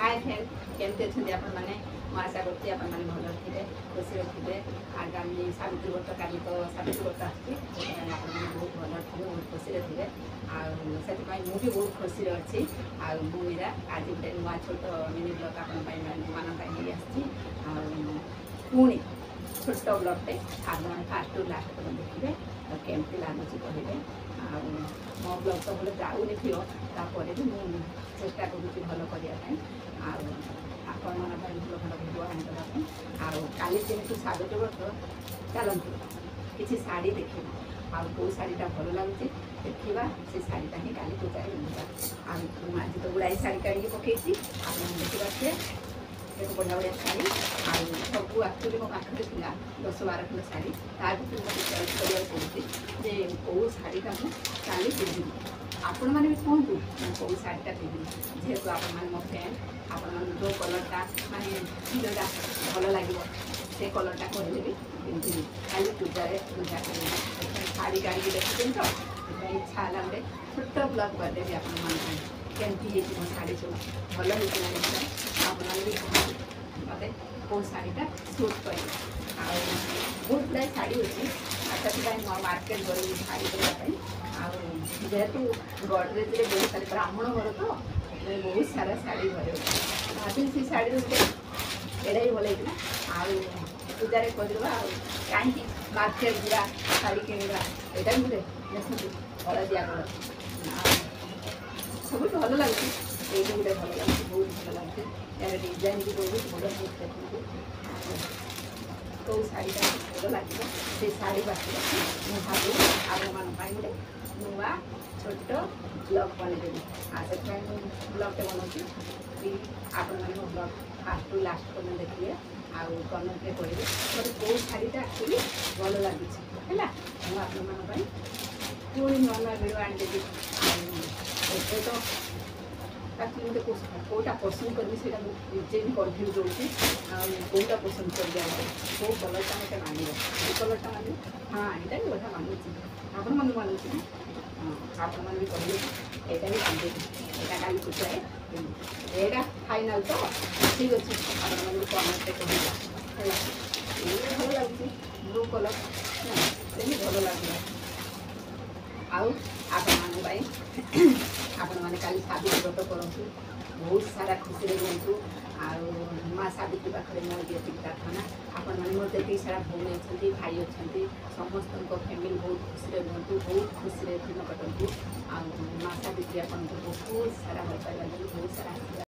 hi friend केमती अच्छे आपण मैंने आशा करती आपण मैंने भल थे खुशी थे आगामी सावित्री व्रत काली तो सावित्री व्रत आसुच्छी बहुत भल थे बहुत खुशी थे आसे मुझे बहुत खुशी अच्छी मीरा आज गोटे नुआ छोट मिनी ब्लग आपंपाई पुणी छोट ब्लगटे आप फास्ट टू लास्ट तक देखिए केमती लगुच कहे मो ब्लग तो भले जाऊनी थी भी मुझे चेष्टा करुँच भल करने आपण मन भल भल भिडियो आनीदेवाई काली जेहेतु सावित्री व्रत चलतु किसी शाढ़ी देखा आ कौ शाढ़ीटा भल लगुच देखा से शाढ़ीटा ही काली पूजा मिलता आज तो गुड़ाई शाढ़ी काढ़ी पकई आप देखिए एक बढ़िया बढ़िया शाढ़ी सब एक्चुअली मो पाखे था 10-12 खंड शाढ़ी ता भर मत चॉइस करा पड़े कौ शाढ़ीटा मुझे काली पिंधि आपण मैंने भी कहतु कौ शाढ़ीटा पिंधि जेहेतु आपण मैंने मो फ्रेंड आपण जो कलरटा माने जोटा भल लगे से कलरटा कहले भी पिंधि खाली पूजा पूजा कर शाढ़ी गाड़ी देखते तो इच्छा है गोटे छोट ब्लग करदेवी आपमती हो शाढ़ी सब भल होता आपने भी मत कौ शाढ़ीटा सूट कर बहुत गुड़ाई शाढ़ी अच्छी से मार्केट गली शाढ़ी करने जेहेतु गडरेज बहुत सारे ब्राह्मण घर तो बहुत सारा शाढ़ी घरे भाभी से शाढ़ी एड़ा ही भल होता पूजा करवा कहीं मार्केट जा शाढ़ी किणवा यहाँ भी देखते हलदिया कलर सब भल लगे ये गोटे भल लगे बहुत भल लगे यार डिजाइन भी बहुत बड़ा देखते कौ शाढ़ीटा भल लगे से शाढ़ी बाकी मुझे भावी आप गोटे नुआ छोट ब्लग बनदेवी से ब्लगटे बनाऊँगी आपण मैंने ब्लग फास्ट टू लास्ट तक देखिए कमेंट में कहे मत कौ शाढ़ीटा एक्चुअली भल लगुच है आपई पुणी नुआ नुआ भिड आनीदेवी ए तो एक्चुअली मत कौटा पसंद करी से निजे भी कन्फ्यूज होती कौटा पसंद कर कौ कलरटा मत मांग ये कलरटा मांग हाँ यहाँ भी बढ़िया मांगुची आपण मैंने मांगुची ना आपण मैंने भी कहे यहाँ भी बांधेगी यहाँ काली पूजा है यहाँ फाइनाल तो ठीक अच्छे आपण मैंने कमेंट कह ये भल लगुच ब्लू कलर से भल लगे आपण मैंने काली सावित्री व्रत करूँ बहुत सारा खुशी रुहतु माँ सावित्री पाखे मोर ये प्रार्थना आपण मैंने मोर जी सारा भौणी अच्छा भाई अच्छा समस्त फैमिली बहुत खुशी रुहतु बहुत खुशी दिन कटतु माँ सावित्री आपको बहुत सारा भल पाइबा बहुत सारा